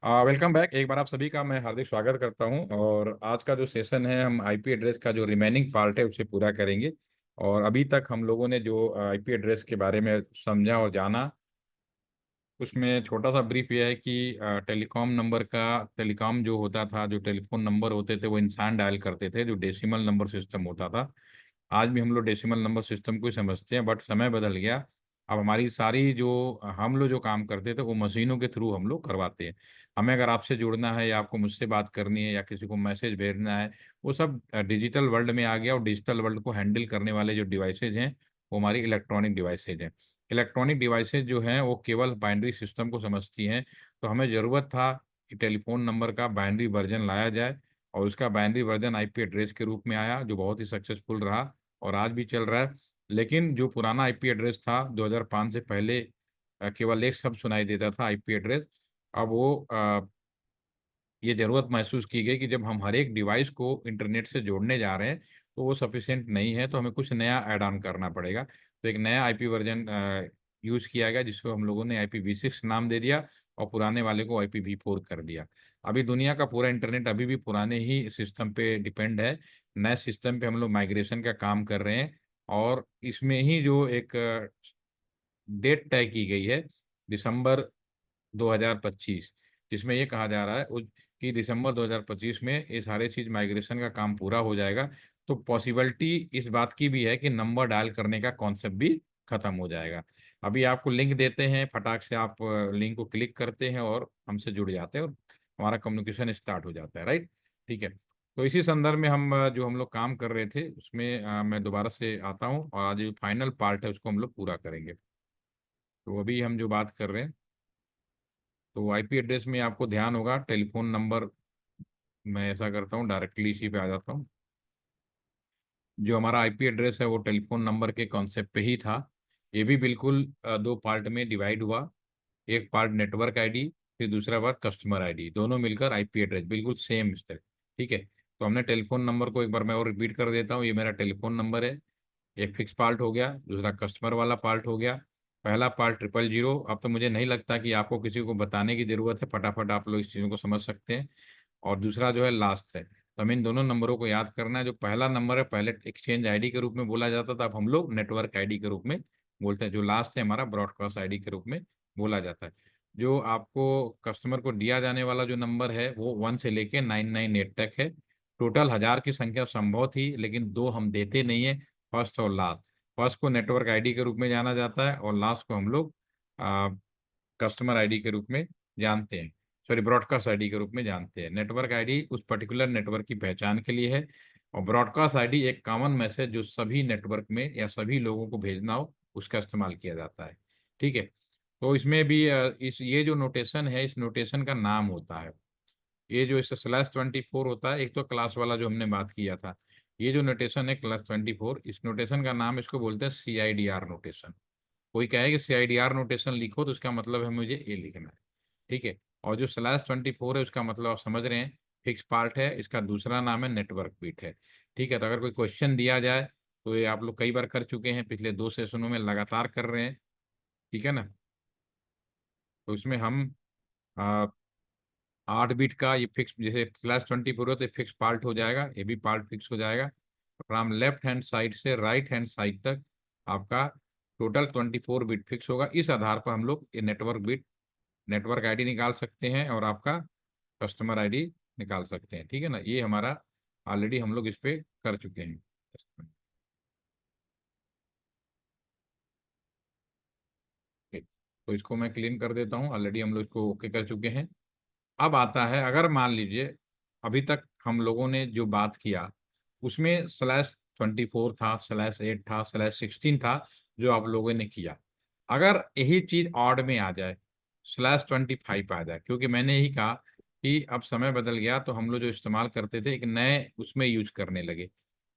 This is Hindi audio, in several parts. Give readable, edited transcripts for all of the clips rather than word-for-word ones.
Welcome back. एक बार आप सभी का मैं हार्दिक स्वागत करता हूं। और आज का जो सेशन है, हम आईपी एड्रेस का जो रिमेनिंग पार्ट है उसे पूरा करेंगे। और अभी तक हम लोगों ने जो आईपी एड्रेस के बारे में समझा और जाना, उसमें छोटा सा ब्रीफ ये है कि टेलीकॉम जो होता था, जो टेलीफोन नंबर होते थे वो इंसान डायल करते थे, जो डेसिमल नंबर सिस्टम होता था। आज भी हम लोग डेसिमल नंबर सिस्टम को ही समझते हैं, बट समय बदल गया। अब हमारी सारी जो हम लोग जो काम करते थे वो मशीनों के थ्रू हम लोग करवाते हैं। हमें अगर आपसे जुड़ना है या आपको मुझसे बात करनी है या किसी को मैसेज भेजना है, वो सब डिजिटल वर्ल्ड में आ गया। और डिजिटल वर्ल्ड को हैंडल करने वाले जो डिवाइसेज हैं वो हमारी इलेक्ट्रॉनिक डिवाइसेज हैं। इलेक्ट्रॉनिक डिवाइसेज जो हैं वो केवल बाइनरी सिस्टम को समझती हैं। तो हमें ज़रूरत था कि टेलीफोन नंबर का बाइनरी वर्जन लाया जाए, और उसका बाइनरी वर्जन आईपी एड्रेस के रूप में आया, जो बहुत ही सक्सेसफुल रहा और आज भी चल रहा है। लेकिन जो पुराना आईपी एड्रेस था 2005 से पहले, केवल एक शब्द सुनाई देता था, आईपी एड्रेस। अब वो ये जरूरत महसूस की गई कि जब हम हर एक डिवाइस को इंटरनेट से जोड़ने जा रहे हैं तो वो सफिशिएंट नहीं है, तो हमें कुछ नया ऐड ऑन करना पड़ेगा। तो एक नया आईपी वर्जन यूज किया गया, जिसको हम लोगों ने IPv6 नाम दे दिया, और पुराने वाले को IPv4 कर दिया। अभी दुनिया का पूरा इंटरनेट अभी भी पुराने ही सिस्टम पे डिपेंड है। नए सिस्टम पे हम लोग माइग्रेशन का काम कर रहे हैं। और इसमें ही जो एक डेट तय की गई है, दिसंबर 2025, जिसमें ये कहा जा रहा है कि दिसंबर 2025 में ये सारे चीज माइग्रेशन का काम पूरा हो जाएगा। तो पॉसिबिलिटी इस बात की भी है कि नंबर डायल करने का कॉन्सेप्ट भी खत्म हो जाएगा। अभी आपको लिंक देते हैं, फटाक से आप लिंक को क्लिक करते हैं और हमसे जुड़ जाते हैं, और हमारा कम्युनिकेशन स्टार्ट हो जाता है, राइट। ठीक है। तो इसी संदर्भ में हम जो हम लोग काम कर रहे थे उसमें मैं दोबारा से आता हूँ, और आज जो फाइनल पार्ट है उसको हम लोग पूरा करेंगे। तो अभी हम जो बात कर रहे हैं, तो आईपी एड्रेस में आपको ध्यान होगा टेलीफोन नंबर। मैं ऐसा करता हूँ, डायरेक्टली इसी पे आ जाता हूँ। जो हमारा आईपी एड्रेस है वो टेलीफोन नंबर के कॉन्सेप्ट पे ही था। ये भी बिल्कुल दो पार्ट में डिवाइड हुआ। एक पार्ट नेटवर्क आईडी, फिर दूसरा पार्ट कस्टमर आईडी, दोनों मिलकर आईपी एड्रेस, बिल्कुल सेम इस तरह। ठीक है। तो हमने टेलीफोन नंबर को एक बार मैं और रिपीट कर देता हूँ। ये मेरा टेलीफोन नंबर है, एक फिक्स पार्ट हो गया, दूसरा कस्टमर वाला पार्ट हो गया। पहला पार्ट 000। अब तो मुझे नहीं लगता कि आपको किसी को बताने की जरूरत है, फटाफट आप लोग इस चीज़ों को समझ सकते हैं। और दूसरा जो है लास्ट है। तो हमें इन दोनों नंबरों को याद करना है। जो पहला नंबर है पहले एक्सचेंज आईडी के रूप में बोला जाता था, अब हम लोग नेटवर्क आईडी के रूप में बोलते हैं। जो लास्ट है हमारा ब्रॉडकास्ट आईडी के रूप में बोला जाता है। जो आपको कस्टमर को दिया जाने वाला जो नंबर है वो 1 से लेके 998 तक है। टोटल 1000 की संख्या संभव थी, लेकिन दो हम देते नहीं है, फर्स्ट और लास्ट। फर्स्ट को नेटवर्क आईडी के रूप में जाना जाता है, और लास्ट को हम लोग कस्टमर आईडी के रूप में जानते हैं, सॉरी ब्रॉडकास्ट आईडी के रूप में जानते हैं। नेटवर्क आईडी उस पर्टिकुलर नेटवर्क की पहचान के लिए है, और ब्रॉडकास्ट आईडी एक कॉमन मैसेज जो सभी नेटवर्क में या सभी लोगों को भेजना हो उसका इस्तेमाल किया जाता है। ठीक है। तो इसमें भी इस ये जो नोटेशन है, इस नोटेशन का नाम होता है। ये जो इससे /24 होता है, एक तो क्लास वाला जो हमने बात किया था, ये जो नोटेशन है /24, इस नोटेशन का नाम इसको बोलते हैं CIDR नोटेशन। कोई कहे कि CIDR नोटेशन लिखो तो इसका मतलब है मुझे ये लिखना है। ठीक है। और जो /24 है उसका मतलब आप समझ रहे हैं, फिक्स पार्ट है, इसका दूसरा नाम है नेटवर्क बिट है। ठीक है। तो अगर कोई क्वेश्चन दिया जाए, तो ये आप लोग कई बार कर चुके हैं, पिछले 2 सेशनों में लगातार कर रहे हैं। ठीक है ना। तो इसमें हम 8 बिट का ये फिक्स, जैसे /24 हो तो फिक्स पार्ट हो जाएगा, ये भी पार्ट फिक्स हो जाएगा। फ्रॉम लेफ्ट हैंड साइड से राइट हैंड साइड तक आपका टोटल 24 बिट फिक्स होगा। इस आधार पर हम लोग ये नेटवर्क आईडी निकाल सकते हैं, और आपका कस्टमर आईडी निकाल सकते हैं। ठीक है ना। ये हमारा ऑलरेडी हम लोग इस पे कर चुके हैं। ठीक। तो इसको मैं क्लीन कर देता हूँ, ऑलरेडी हम लोग इसको ओके कर चुके हैं। अब आता है, अगर मान लीजिए अभी तक हम लोगों ने जो बात किया उसमें /24 था, /8 था, /16 था, जो आप लोगों ने किया। अगर यही चीज ऑड में आ जाए, /25 आ जाए, क्योंकि मैंने यही कहा कि अब समय बदल गया, तो हम लोग जो इस्तेमाल करते थे एक नए उसमें यूज करने लगे।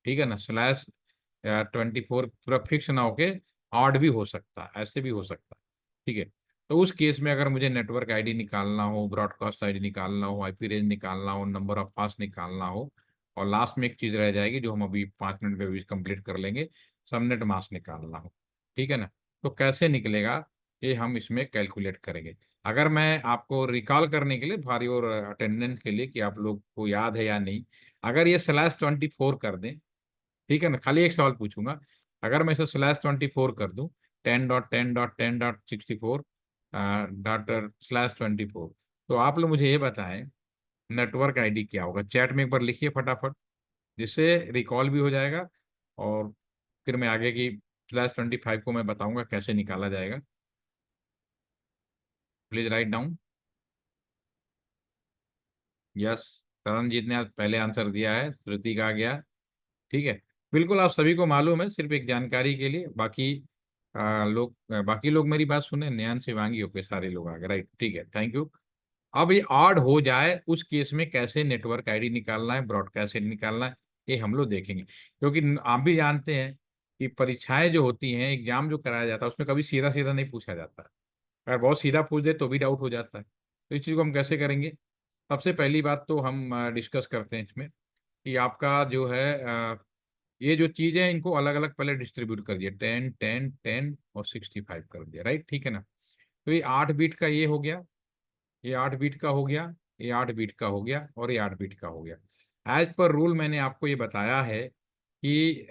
ठीक है ना। /24 पूरा फिक्स ना होके ऑड भी हो सकता है, ऐसे भी हो सकता है। ठीक है। तो उस केस में अगर मुझे नेटवर्क आईडी निकालना हो, ब्रॉडकास्ट आईडी निकालना हो, आईपी रेंज निकालना हो, नंबर ऑफ पास निकालना हो, और लास्ट में एक चीज रह जाएगी जो हम अभी 5 मिनट में भी कंप्लीट कर लेंगे, सबनेट मास्क निकालना हो। ठीक है ना। तो कैसे निकलेगा, ये हम इसमें कैलकुलेट करेंगे। अगर मैं आपको रिकॉल करने के लिए, फॉर योर अटेंडेंस के लिए, कि आप लोग को याद है या नहीं, अगर ये /24 कर दें, ठीक है ना, खाली एक सवाल पूछूंगा, अगर मैं इसे /24 कर दूं, 10.10.10.64 डॉट /24, तो आप लोग मुझे ये बताएं नेटवर्क आईडी क्या होगा। चैट में एक बार लिखिए फटाफट, जिससे रिकॉल भी हो जाएगा, और फिर मैं आगे की /25 को मैं बताऊंगा कैसे निकाला जाएगा। Please write down. Yes, Taranjeet ने आज पहले आंसर दिया है, श्रुति का आ गया। ठीक है, बिल्कुल आप सभी को मालूम है, सिर्फ एक जानकारी के लिए। बाकी बाकी लोग मेरी बात सुने, नयन शिवांगी होके सारे लोग आ गए, राइट, ठीक है, थैंक यू। अब ये ऑड हो जाए उस केस में कैसे नेटवर्क आईडी निकालना है, ब्रॉडकास्ट आईडी निकालना है, ये हम लोग देखेंगे, क्योंकि आप भी जानते हैं कि परीक्षाएं जो होती हैं, एग्जाम जो कराया जाता है, उसमें कभी सीधा सीधा नहीं पूछा जाता। अगर बहुत सीधा पूछ दे तो भी डाउट हो जाता है। तो इस चीज़ को हम कैसे करेंगे? सबसे पहली बात तो हम डिस्कस करते हैं इसमें कि आपका जो है ये जो चीज़ें हैं, इनको अलग अलग पहले डिस्ट्रीब्यूट कर दिया, 10 10 10 और 65 कर दिया, राइट, ठीक है ना। तो ये 8 बीट का ये हो गया, ये 8 बीट का हो गया, ये 8 बीट का हो गया, और ये 8 बीट का हो गया। एज पर रूल मैंने आपको ये बताया है कि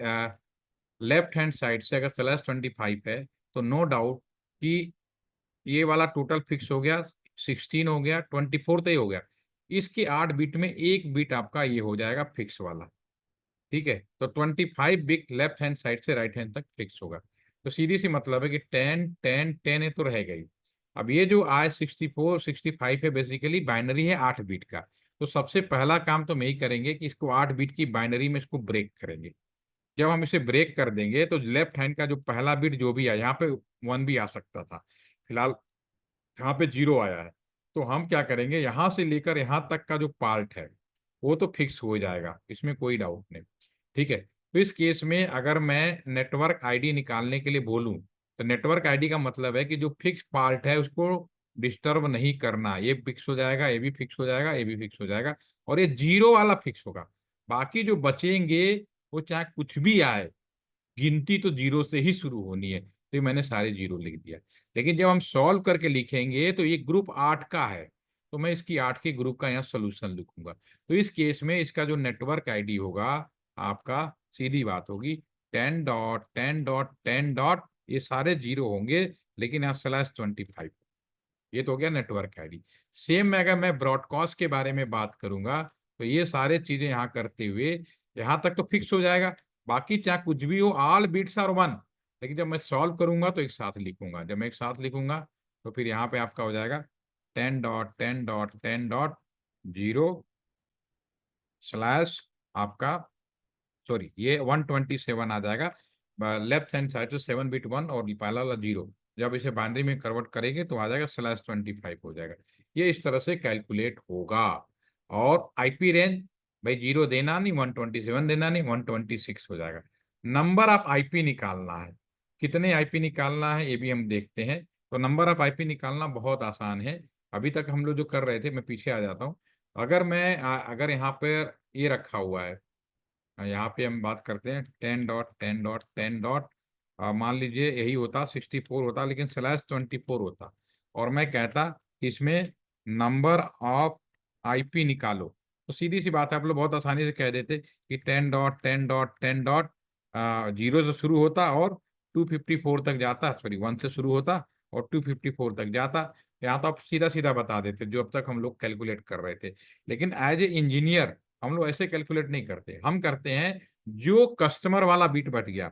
लेफ्ट हैंड साइड से अगर /25 है, तो नो डाउट कि ये वाला टोटल फिक्स हो गया, 16 हो गया, 24 तो ये हो गया। इसके 8 बीट में एक बीट आपका ये हो जाएगा फिक्स वाला, ठीक है। तो 25 बिट लेफ्ट हैंड साइड से राइट हैंड तक फिक्स होगा। तो सीधी सी मतलब है कि 10 10 10 है तो रहेगा ही। अब ये जो आज 64 65 है, बेसिकली बाइनरी है 8 बीट का। तो सबसे पहला काम तो मैं ही करेंगे कि इसको 8 बीट की बाइनरी में इसको ब्रेक करेंगे। जब हम इसे ब्रेक कर देंगे तो लेफ्ट हैंड का जो पहला बिट जो भी है, यहाँ पे 1 भी आ सकता था, फिलहाल यहाँ पे 0 आया है, तो हम क्या करेंगे, यहाँ से लेकर यहाँ तक का जो पार्ट है वो तो फिक्स हो जाएगा, इसमें कोई डाउट नहीं, ठीक है। तो इस केस में अगर मैं नेटवर्क आईडी निकालने के लिए बोलूं, तो नेटवर्क आईडी का मतलब है कि जो फिक्स पार्ट है उसको डिस्टर्ब नहीं करना, ये फिक्स हो जाएगा, ये भी फिक्स हो जाएगा, ये भी फिक्स हो जाएगा, और ये 0 वाला फिक्स होगा। बाकी जो बचेंगे वो चाहे कुछ भी आए, गिनती तो 0 से ही शुरू होनी है, तो ये मैंने सारे 0 लिख दिया। लेकिन जब हम सॉल्व करके लिखेंगे तो ये ग्रुप 8 का है, तो मैं इसकी 8 के ग्रुप का यहाँ सोल्यूशन लिखूंगा। तो इस केस में इसका जो नेटवर्क आईडी होगा आपका, सीधी बात होगी, 10.10.10. ये सारे 0 होंगे, लेकिन यहाँ /25, ये तो हो गया नेटवर्क आईडी। सेम में अगर मैं ब्रॉडकास्ट के बारे में बात करूंगा, तो ये सारे चीजें यहाँ करते हुए यहाँ तक तो फिक्स हो जाएगा, बाकी चाहे कुछ भी हो, ऑल बीट्स आर 1। लेकिन जब मैं सॉल्व करूंगा तो एक साथ लिखूंगा, जब मैं एक साथ लिखूंगा तो फिर यहाँ पे आपका हो जाएगा 10.10.10.0 स्लैश आपका, सॉरी, ये 127 आ जाएगा, लेफ्ट हैंड साइड से 7 बिट 1 और पहला वाला 0। जब इसे बाइनरी में कन्वर्ट करेंगे तो आ जाएगा /25 हो जाएगा। ये इस तरह से कैलकुलेट होगा। और आईपी रेंज, भाई 0 देना नहीं, 127 देना नहीं, 126 हो जाएगा। नंबर ऑफ आईपी निकालना है, कितने आईपी निकालना है ये भी हम देखते हैं। तो नंबर ऑफ आईपी निकालना बहुत आसान है। अभी तक हम लोग जो कर रहे थे, मैं पीछे आ जाता हूँ। अगर मैं अगर यहाँ पर ये रखा हुआ है, यहाँ पे हम बात करते हैं 10.10.10. मान लीजिए यही होता, 64 होता, लेकिन /24 होता, और मैं कहता कि इसमें नंबर ऑफ आईपी निकालो, तो सीधी सी बात है, आप लोग बहुत आसानी से कह देते कि 10.10.10. 0 से शुरू होता और 254 तक जाता, सॉरी 1 से शुरू होता और 254 तक जाता। यहाँ तो आप सीधा सीधा बता देते जो अब तक हम लोग कैलकुलेट कर रहे थे। लेकिन एज ए इंजीनियर हम लोग ऐसे कैलकुलेट नहीं करते, हम करते हैं जो कस्टमर वाला बीट बच गया,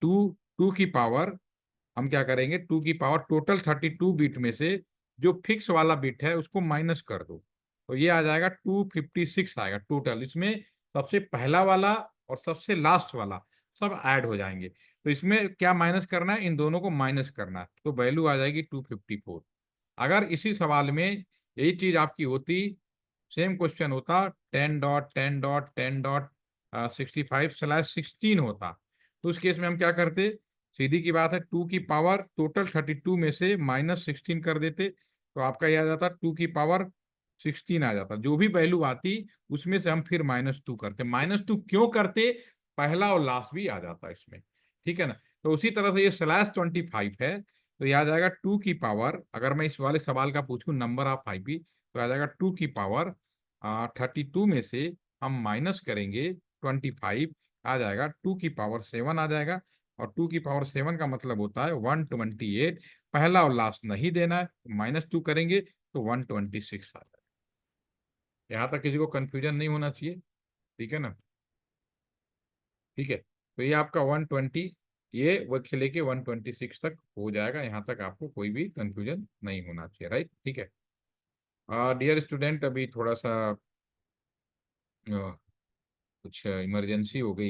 टू टू की पावर, हम क्या करेंगे, 2 की पावर टोटल 32 बीट में से जो फिक्स वाला बिट है उसको माइनस कर दो, तो ये आ जाएगा 256 आएगा टोटल। इसमें सबसे पहला वाला और सबसे लास्ट वाला सब ऐड हो जाएंगे, तो इसमें क्या माइनस करना है, इन दोनों को माइनस करना है, तो वैल्यू आ जाएगी 254। अगर इसी सवाल में यही चीज आपकी होती, सेम क्वेश्चन होता, 10.10.10.65/16 होता, तो उस केस में हम क्या करते, सीधी की बात है, 2 की पावर टोटल 32 में से -16 कर देते, तो आपका यह आ जाता 2 की पावर 16 आ जाता। जो भी वैल्यू आती उसमें से हम फिर -2 करते, -2 क्यों करते, पहला और लास्ट भी आ जाता इसमें, ठीक है ना। तो उसी तरह से ये /25 है, तो ये आ जाएगा 2 की पावर, अगर मैं इस वाले सवाल का पूछूं नंबर ऑफ आईपी, तो आ जाएगा 2 की पावर 32 में से हम माइनस करेंगे 25, आ जाएगा 2 की पावर 7 आ जाएगा। और 2 की पावर 7 का मतलब होता है 128। पहला और लास्ट नहीं देना है, -2 करेंगे तो 126 आ जाएगा। यहाँ तक किसी को कंफ्यूजन नहीं होना चाहिए, ठीक है ना? ठीक है, तो ये आपका 120, ये वर्क से लेके 126 तक हो जाएगा। यहाँ तक आपको कोई भी कंफ्यूजन नहीं होना चाहिए, राइट? ठीक है। डियर स्टूडेंट, अभी थोड़ा सा कुछ इमरजेंसी हो गई